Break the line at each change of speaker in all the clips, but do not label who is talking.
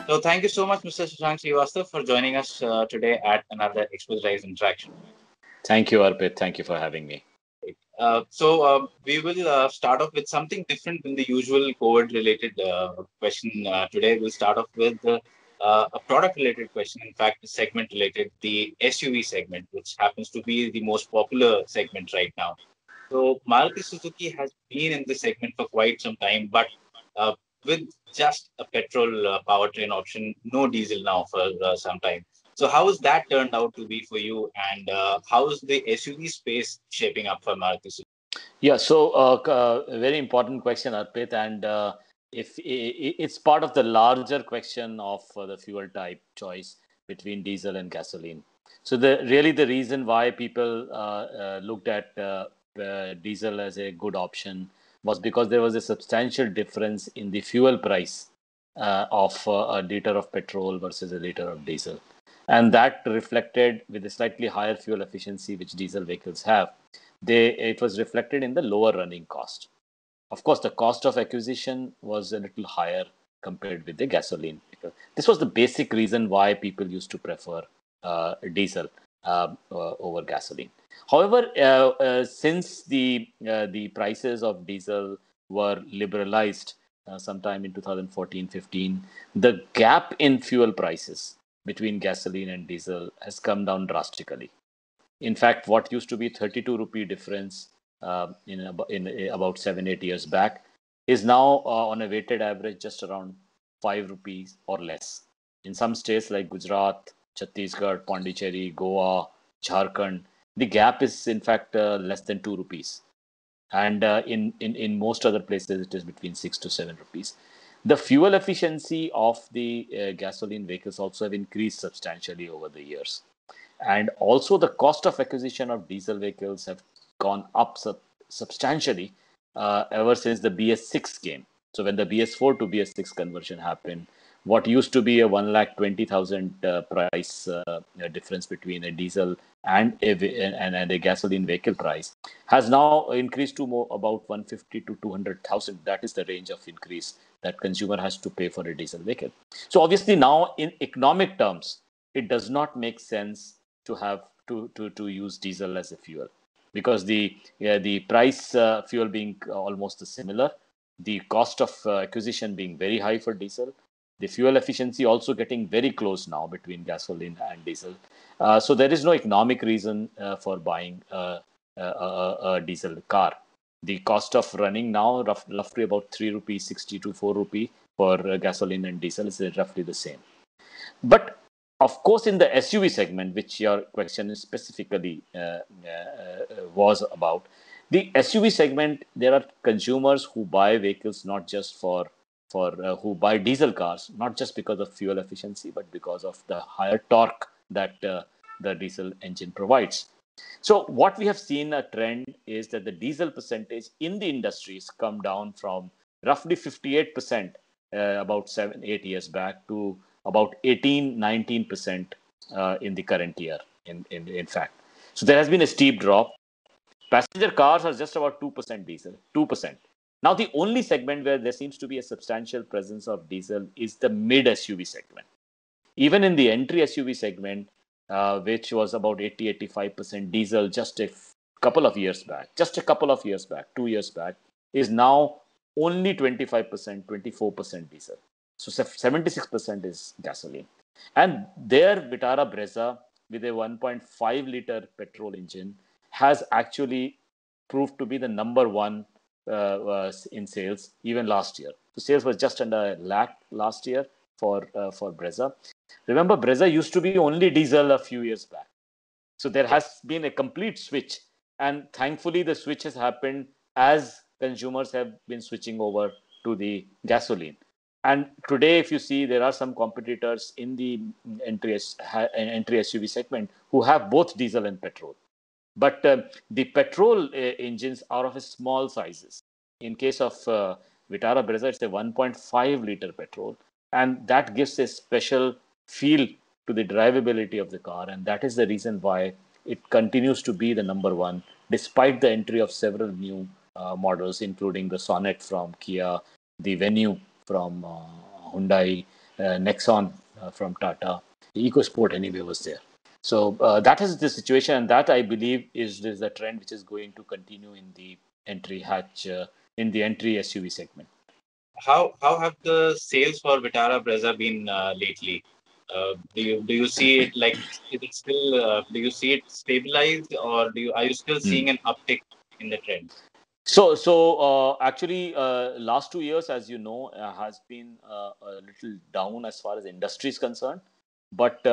So thank you so much, Mr. Shashank Srivastava, for joining us today at another Expositize interaction.
Thank you, Arpit. Thank you for having me.
We will start off with something different than the usual COVID-related question today. We'll start off with a product-related question. In fact, a segment-related, the SUV segment, which happens to be the most popular segment right now. So Maruti Suzuki has been in this segment for quite some time, but uh, with just a petrol powertrain option, no diesel now for some time. So how has that turned out to be for you, and how is the SUV space shaping up for Maruti Suzuki?
Yeah, so a very important question, Arpit, and if it's part of the larger question of the fuel type choice between diesel and gasoline. So the reason why people looked at diesel as a good option was because there was a substantial difference in the fuel price of a liter of petrol versus a liter of diesel, and that reflected with a slightly higher fuel efficiency which diesel vehicles have. It was reflected in the lower running cost. Of course, the cost of acquisition was a little higher compared with the gasoline. This was the basic reason why people used to prefer diesel over gasoline. However, since the prices of diesel were liberalized sometime in 2014-15, the gap in fuel prices between gasoline and diesel has come down drastically. In fact, what used to be 32 rupee difference in about 7-8 years back is now on a weighted average just around 5 rupees or less. In some states like Gujarat, Chhattisgarh, Pondicherry, Goa, Jharkhand, the gap is in fact less than 2 rupees. And in most other places, it is between 6 to 7 rupees. The fuel efficiency of the gasoline vehicles also have increased substantially over the years, and also the cost of acquisition of diesel vehicles have gone up substantially ever since the BS6 came. So when the BS4 to BS6 conversion happened, what used to be a 1,20,000 price difference between a diesel and a gasoline vehicle price has now increased to more about 150 to 200,000. That is the range of increase that consumer has to pay for a diesel vehicle. So obviously now in economic terms, it does not make sense to have to use diesel as a fuel, because the price fuel being almost similar, the cost of acquisition being very high for diesel, the fuel efficiency also getting very close now between gasoline and diesel. So there is no economic reason for buying a diesel car. The cost of running now roughly about 3 rupees 60 to 4 rupee for gasoline and diesel is roughly the same. But of course, in the SUV segment, which your question specifically was about, the SUV segment, there are consumers who buy vehicles not just for who buy diesel cars, not just because of fuel efficiency, but because of the higher torque that the diesel engine provides. So what we have seen a trend is that the diesel percentage in the industry has come down from roughly 58% about 7-8 years back to about 18-19% in the current year, in fact. So there has been a steep drop. Passenger cars are just about 2% diesel, 2%. Now, the only segment where there seems to be a substantial presence of diesel is the mid SUV segment. Even in the entry SUV segment, which was about 80-85% diesel just couple of years back, 2 years back, is now only 25%, 24% diesel. So 76% is gasoline. And there, Vitara Brezza, with a 1.5 liter petrol engine, has actually proved to be the number one in sales even last year. So sales was just under a lakh last year for Brezza. Remember, Brezza used to be only diesel a few years back. So there has been a complete switch. And thankfully, the switch has happened as consumers have been switching over to the gasoline. And today, if you see, there are some competitors in the entry SUV segment who have both diesel and petrol. But the petrol engines are of a small sizes. In case of Vitara Brezza, it's a 1.5 liter petrol, and that gives a special feel to the drivability of the car, and that is the reason why it continues to be the number one, despite the entry of several new models, including the Sonet from Kia, the Venue from Hyundai, Nexon from Tata. EcoSport anyway was there. So that is the situation, and that I believe is the trend which is going to continue in the entry hatch in the entry SUV segment.
How have the sales for Vitara Brezza been lately? Do you see it like, is it still do you see it stabilized, or are you still seeing an uptick in the trend?
So actually, last 2 years, as you know, has been a little down as far as industry is concerned. But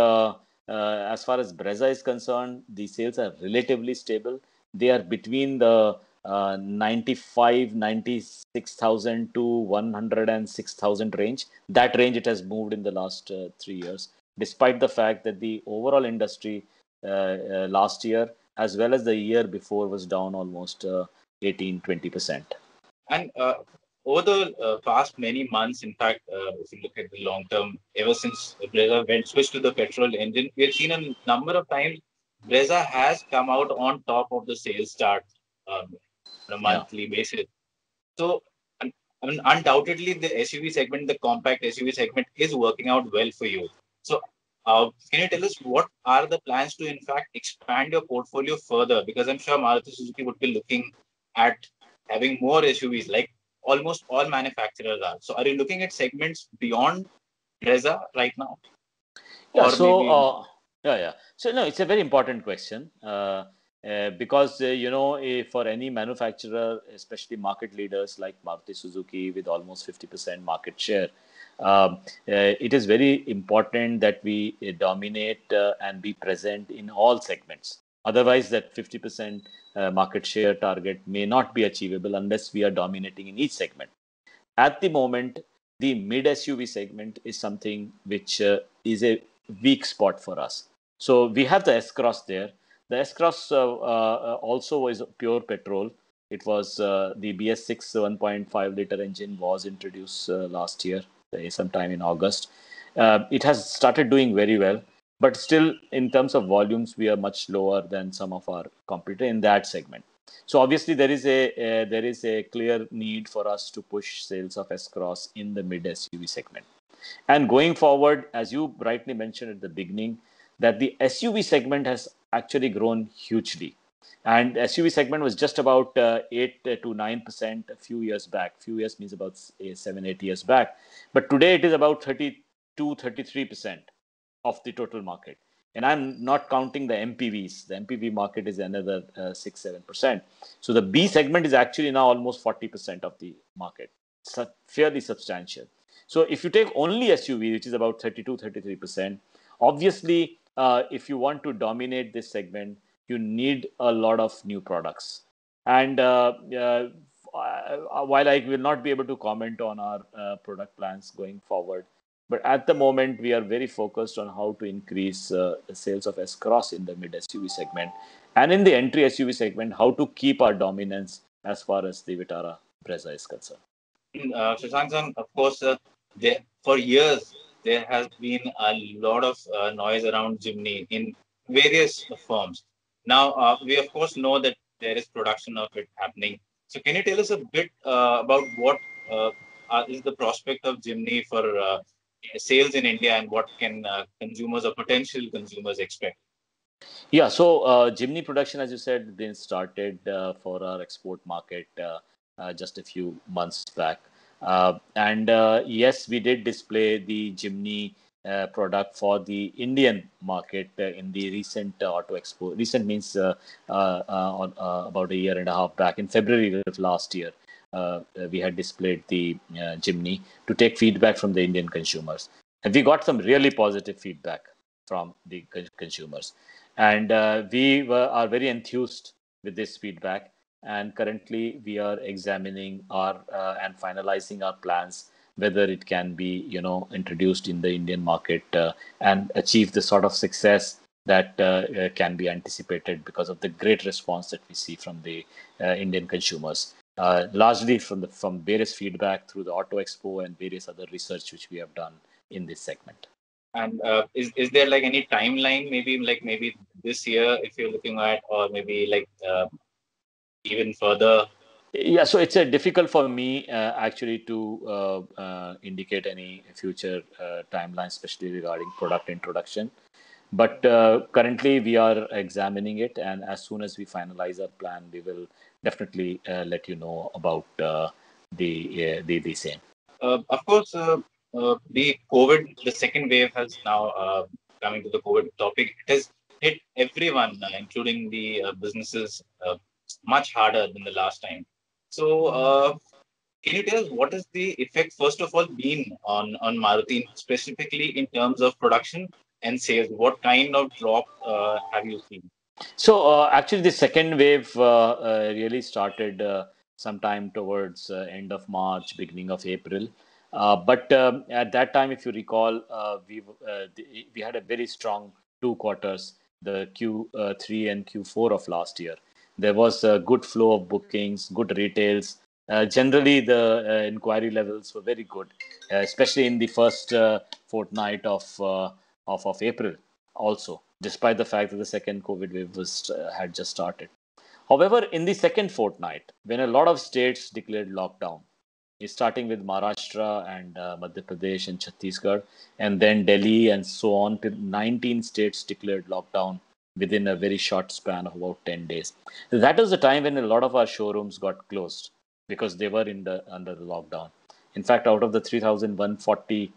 as far as Brezza is concerned, the sales are relatively stable. They are between the 96,000 to 106,000 range. That range it has moved in the last 3 years, despite the fact that the overall industry last year, as well as the year before, was down almost 18-20%.
And over the past many months, in fact, if you look at the long term, ever since Brezza went switched to the petrol engine, we have seen a number of times Brezza has come out on top of the sales chart um, on a
Yeah.
monthly basis. So, I mean, undoubtedly, the SUV segment, the compact SUV segment, is working out well for you. So, can you tell us what are the plans to, in fact, expand your portfolio further? Because I'm sure Maruti Suzuki would be looking at having more SUVs, like almost all manufacturers are. So, are you looking at segments beyond Brezza right now,
Yeah.
or maybe?
Yeah. So no, it's a very important question because for any manufacturer, especially market leaders like Maruti Suzuki with almost 50% market share, it is very important that we dominate and be present in all segments. Otherwise, that 50% market share target may not be achievable unless we are dominating in each segment. At the moment, the mid SUV segment is something which is a weak spot for us. So we have the S Cross there. The S Cross also is pure petrol. It was the BS6 1.5 liter engine was introduced last year, sometime in August. It has started doing very well, but still, in terms of volumes, we are much lower than some of our competitor in that segment. So obviously there is a clear need for us to push sales of S Cross in the mid SUV segment. And going forward, as you rightly mentioned at the beginning, that the SUV segment has actually grown hugely. And SUV segment was just about 8 to 9% a few years back. Few years means about 7, 8 years back. But today it is about 32, 33% of the total market. And I'm not counting the MPVs. The MPV market is another 6, 7%. So the B segment is actually now almost 40% of the market. It's fairly substantial. So if you take only SUV, which is about 32, 33%, obviously, if you want to dominate this segment, you need a lot of new products. And while I will not be able to comment on our product plans going forward, but at the moment, we are very focused on how to increase the sales of S Cross in the mid SUV segment. And in the entry SUV segment, how to keep our dominance as far as the Vitara Brezza is concerned.
Shashank, of course, for years there has been a lot of noise around Jimny in various forms. Now, we of course know that there is production of it happening. So, can you tell us a bit about what is the prospect of Jimny for sales in India, and what can consumers or potential consumers expect?
Yeah, so Jimny production, as you said, been started for our export market just a few months back. And yes, we did display the Jimny product for the Indian market in the recent Auto Expo. Recent means about a year and a half back, in February of last year. We had displayed the Jimny to take feedback from the Indian consumers. And we got some really positive feedback from the consumers. And are very enthused with this feedback. And currently, we are examining our and finalizing our plans whether it can be, introduced in the Indian market and achieve the sort of success that can be anticipated because of the great response that we see from the Indian consumers, largely from various feedback through the Auto Expo and various other research which we have done in this segment.
And is there like any timeline, maybe this year, if you're looking at, or maybe like even further,
Yeah, so it's difficult for me actually to indicate any future timeline, especially regarding product introduction. But currently, we are examining it, and as soon as we finalize our plan, we will definitely let you know about the same.
Of course, the COVID, the second wave has now coming to the COVID topic. It has hit everyone, including the businesses, much harder than the last time. So, can you tell us what is the effect, first of all, been on Maruti, specifically in terms of production and sales? What kind of drop have you seen?
So actually, the second wave really started sometime towards end of March, beginning of April. But at that time, if you recall, we had a very strong 2 quarters, the Q3 and Q4 of last year. There was a good flow of bookings, good retails. Generally, the inquiry levels were very good, especially in the first fortnight of April also, despite the fact that the second COVID wave had just started. However, in the second fortnight, when a lot of states declared lockdown, starting with Maharashtra and Madhya Pradesh and Chhattisgarh, and then Delhi and so on, till 19 states declared lockdown within a very short span of about 10 days. That was the time when a lot of our showrooms got closed because they were under the lockdown. In fact, out of the 3,140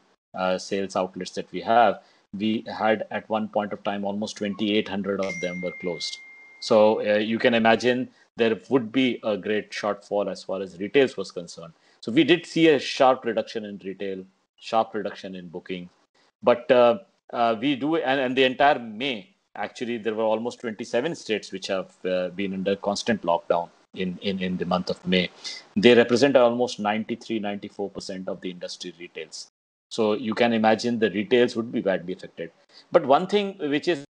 sales outlets that we had at one point of time almost 2,800 of them were closed. So you can imagine there would be a great shortfall as far as retails was concerned. So we did see a sharp reduction in retail, sharp reduction in booking, but we do, and the entire May, actually, there were almost 27 states which have been under constant lockdown in the month of May. They represent almost 93-94% of the industry retails. So you can imagine the retails would be badly affected. But one thing which is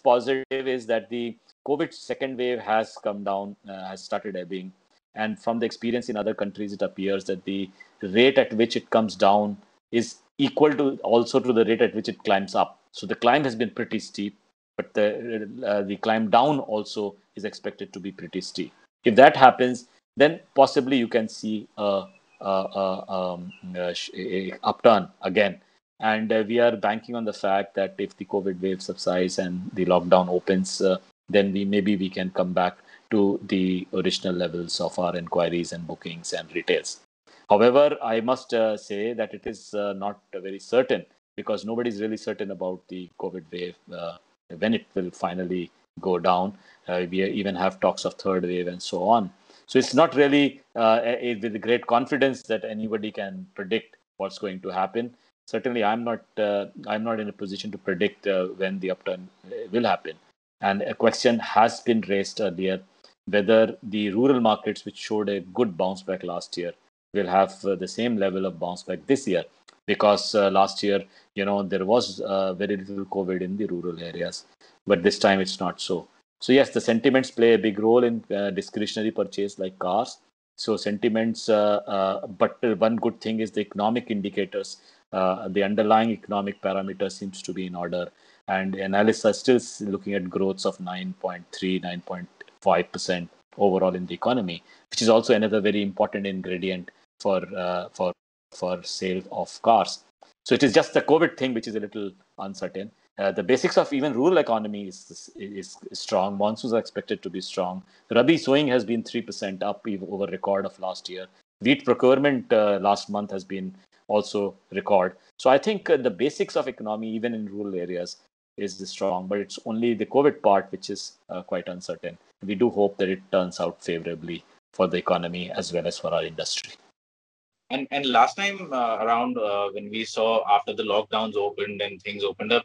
positive is that the COVID second wave has come down, has started ebbing. And from the experience in other countries, it appears that the rate at which it comes down is equal to also to the rate at which it climbs up. So the climb has been pretty steep, but the climb down also is expected to be pretty steep. If that happens, then possibly you can see a upturn again. And we are banking on the fact that if the COVID wave subsides and the lockdown opens, then we can come back to the original levels of our inquiries and bookings and retails. However, I must say that it is not very certain, because nobody is really certain about the COVID wave when it will finally go down. We even have talks of third wave and so on. So it's not really with great confidence that anybody can predict what's going to happen. Certainly, I'm not in a position to predict when the upturn will happen. And a question has been raised earlier whether the rural markets, which showed a good bounce back last year, will have the same level of bounce back this year, because last year, there was very little COVID in the rural areas, but this time it's not so. So yes, the sentiments play a big role in discretionary purchase like cars. So sentiments, but one good thing is the economic indicators, the underlying economic parameters seems to be in order, and analysts are still looking at growths of 9.3, 9.5% overall in the economy, which is also another very important ingredient for sale of cars. So it is just the COVID thing which is a little uncertain. The basics of even rural economy is strong. Monsoons are expected to be strong. Rabi sowing has been 3% up over record of last year. Wheat procurement last month has been also record. So I think the basics of economy, even in rural areas, is strong, but it's only the COVID part which is quite uncertain. We do hope that it turns out favorably for the economy as well as for our industry.
And last time around, when we saw after the lockdowns opened and things opened up,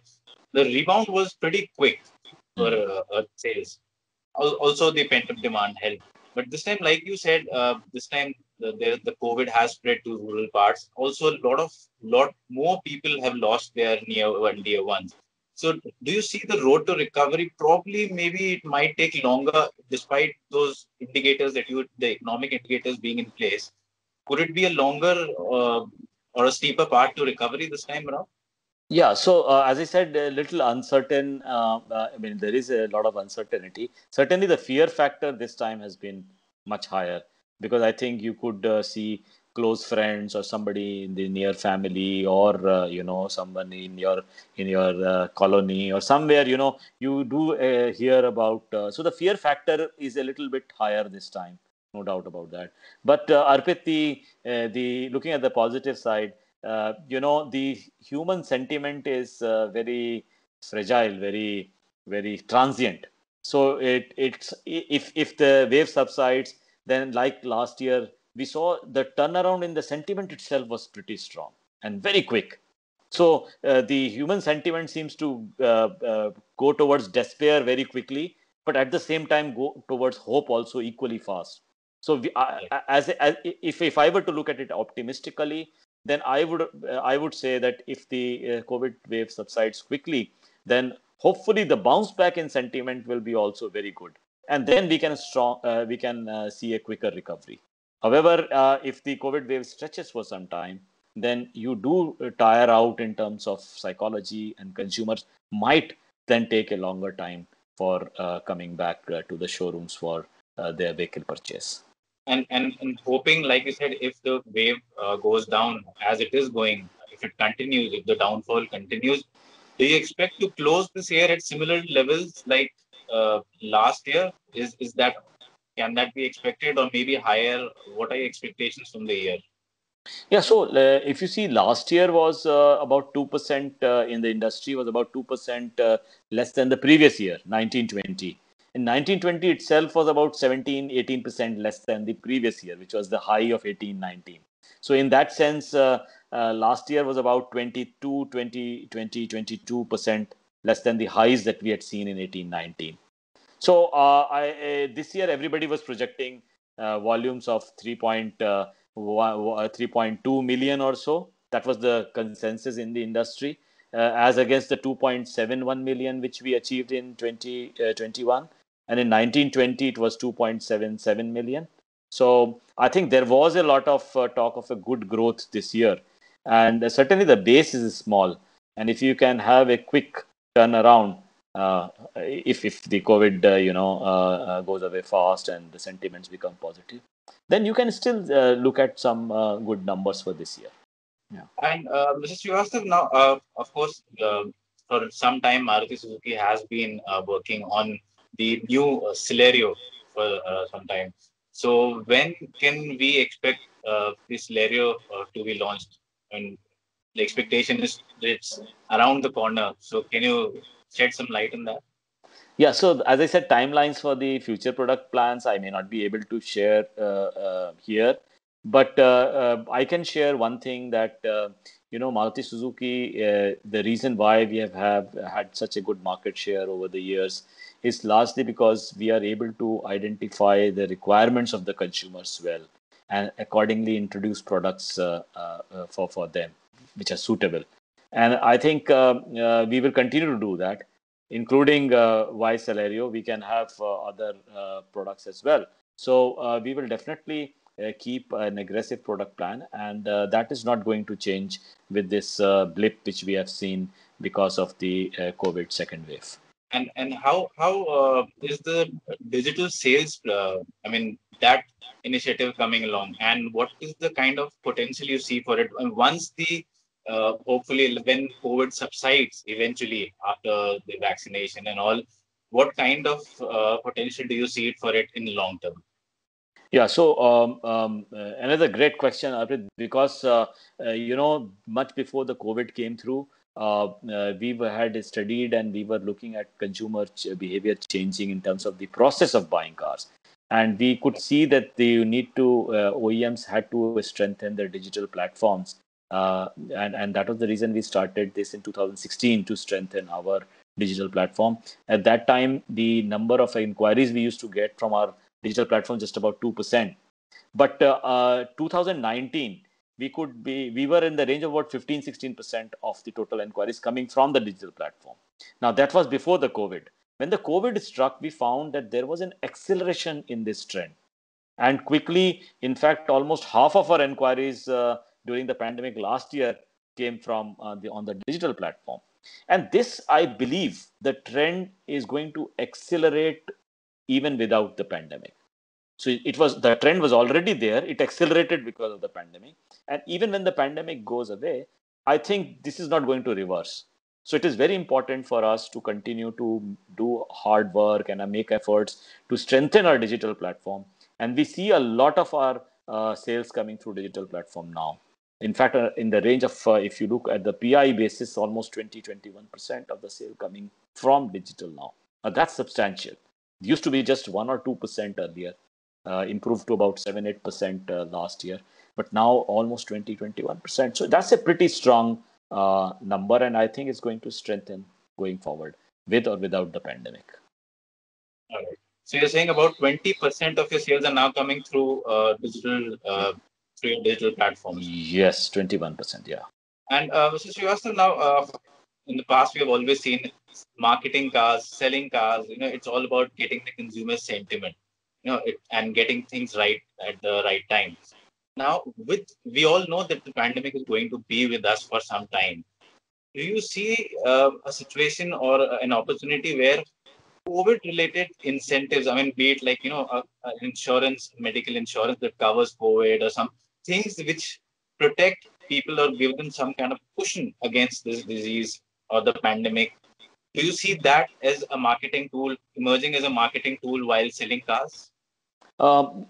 the rebound was pretty quick for sales. Also, the pent up demand helped. But this time, like you said, this time the COVID has spread to rural parts. Also, lot more people have lost their near ones. So, do you see the road to recovery? Probably, maybe it might take longer, despite those indicators the economic indicators being in place. Could it be a longer or a steeper path to recovery this time around?
Yeah, so as I said, a little uncertain. I mean, there is a lot of uncertainty. Certainly, the fear factor this time has been much higher. because I think you could see close friends or somebody in the near family, or someone in your colony or somewhere, you do hear about. So the fear factor is a little bit higher this time, no doubt about that. But Arpit, the looking at the positive side, the human sentiment is very fragile, very transient. So it's if the wave subsides, then like last year, we saw the turnaround in the sentiment itself was pretty strong and very quick. So the human sentiment seems to go towards despair very quickly, but at the same time go towards hope also equally fast. So as if I were to look at it optimistically, then I would say that if the COVID wave subsides quickly, then hopefully the bounce back in sentiment will be also very good, and then we can see a quicker recovery. However, if the COVID wave stretches for some time, then you do tire out in terms of psychology, and consumers might then take a longer time for coming back to the showrooms for their vehicle purchase.
And hoping, like you said, if the wave goes down as it is going, if it continues, if the downfall continues, do you expect to close this year at similar levels like last year? Is that, can that be expected, or maybe higher? What are your expectations from the year?
Yeah, so if you see, last year was about 2% in the industry, was about 2% less than the previous year, 1920. In 1920 itself was about 17-18% less than the previous year, which was the high of 1819. So in that sense, last year was about 22% less than the highs that we had seen in 1819. So this year, everybody was projecting volumes of 3.2 million or so. That was the consensus in the industry, as against the 2.71 million which we achieved in 2021. And in 1920, it was 2.77 million. So I think there was a lot of talk of a good growth this year. And certainly the base is small. And if you can have a quick turnaround, if the COVID goes away fast and the sentiments become positive, then you can still look at some good numbers for this year. Yeah.
And Mr. Srivastav, now, of course, for some time, Maruti Suzuki has been working on the new Celerio for some time. So when can we expect this Celerio to be launched? And the expectation is it's around the corner. So can you shed some light on that?
Yeah, so as I said, timelines for the future product plans, I may not be able to share here, but I can share one thing that, Maruti Suzuki, the reason why we have had such a good market share over the years is largely because we are able to identify the requirements of the consumers well, and accordingly introduce products for them, which are suitable. And I think we will continue to do that, including Y Celerio. We can have other products as well. So we will definitely keep an aggressive product plan, and that is not going to change with this blip which we have seen because of the COVID second wave.
And how is the digital sales? I mean, that initiative coming along, and what is the kind of potential you see for it? And once the hopefully when COVID subsides eventually after the vaccination and all, what kind of potential do you see it for it in the long term?
Yeah, so another great question, Arpit, because much before the COVID came through, had studied and we were looking at consumer behavior changing in terms of the process of buying cars, and we could see that the need to OEMs had to strengthen their digital platforms, and that was the reason we started this in 2016 to strengthen our digital platform. At that time, the number of inquiries we used to get from our digital platform just about 2%. But 2019, we were in the range of about 15-16% of the total inquiries coming from the digital platform. Now that was before the COVID. When the COVID struck, we found that there was an acceleration in this trend. And quickly, in fact, almost half of our inquiries during the pandemic last year came from on the digital platform. And this, I believe, the trend is going to accelerate even without the pandemic. So the trend was already there. It accelerated because of the pandemic. And even when the pandemic goes away, I think this is not going to reverse. So it is very important for us to continue to do hard work and make efforts to strengthen our digital platform. And we see a lot of our sales coming through digital platform now. In fact, in the range of, if you look at the PI basis, almost 20-21% of the sale coming from digital now. That's substantial. It used to be just 1 or 2% earlier, improved to about 7-8% last year, but now almost 20-21%. So that's a pretty strong number, and I think it's going to strengthen going forward with or without the pandemic.
All right. So you're saying about 20% of your sales are now coming through through your digital platforms.
Yes, 21%. Yeah.
And Mr. Srivastava, now in the past we have always seen marketing cars, selling cars. It's all about getting the consumer sentiment, and getting things right at the right time. Now, we all know that the pandemic is going to be with us for some time. Do you see a situation or an opportunity where COVID-related incentives, I mean, be it like, insurance, medical insurance that covers COVID, or some things which protect people or give them some kind of cushion against this disease or the pandemic. Do you see that as a marketing tool, emerging as a marketing tool while selling cars?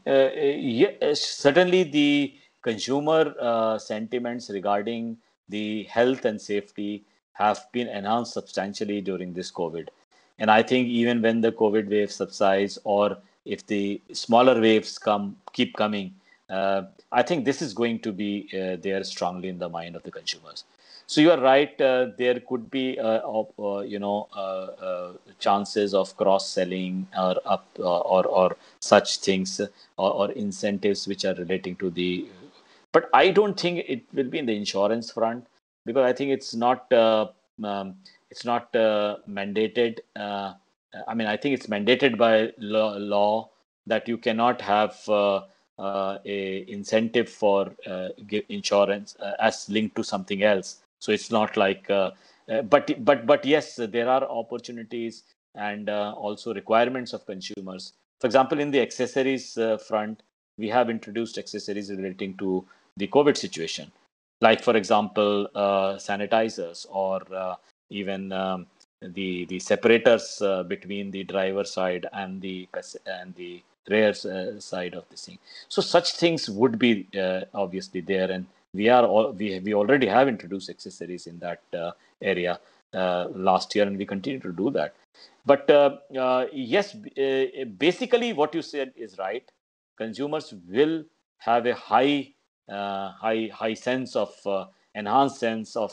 Yes, certainly the consumer sentiments regarding the health and safety have been enhanced substantially during this COVID. And I think even when the COVID wave subsides, or if the smaller waves keep coming, I think this is going to be there strongly in the mind of the consumers. So you are right. There could be, chances of cross-selling or such things, or incentives which are relating to the. But I don't think it will be in the insurance front, because I think it's not mandated. I mean, I think it's mandated by law that you cannot have a incentive for insurance as linked to something else. So it's not like, but yes, there are opportunities and also requirements of consumers. For example, in the accessories front, we have introduced accessories relating to the COVID situation, like for example, sanitizers, or even the separators between the driver side and the rear side of this thing. So such things would be obviously there, and we already have introduced accessories in that area last year, and we continue to do that. But yes, basically what you said is right. Consumers will have a high sense of enhanced sense of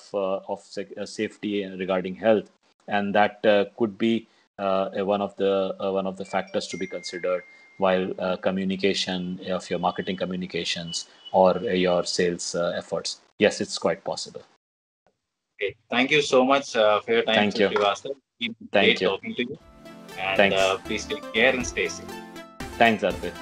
safety regarding health, and that could be one of the factors to be considered while communication of your marketing communications or your sales efforts. Yes, it's quite possible.
Okay. Thank you so much for your time,
Thank
Mr.
you.
Srivastava. It's been
Thank
great
you.
talking to you. And
Thanks.
please take care and stay safe.
Thanks, Arpit.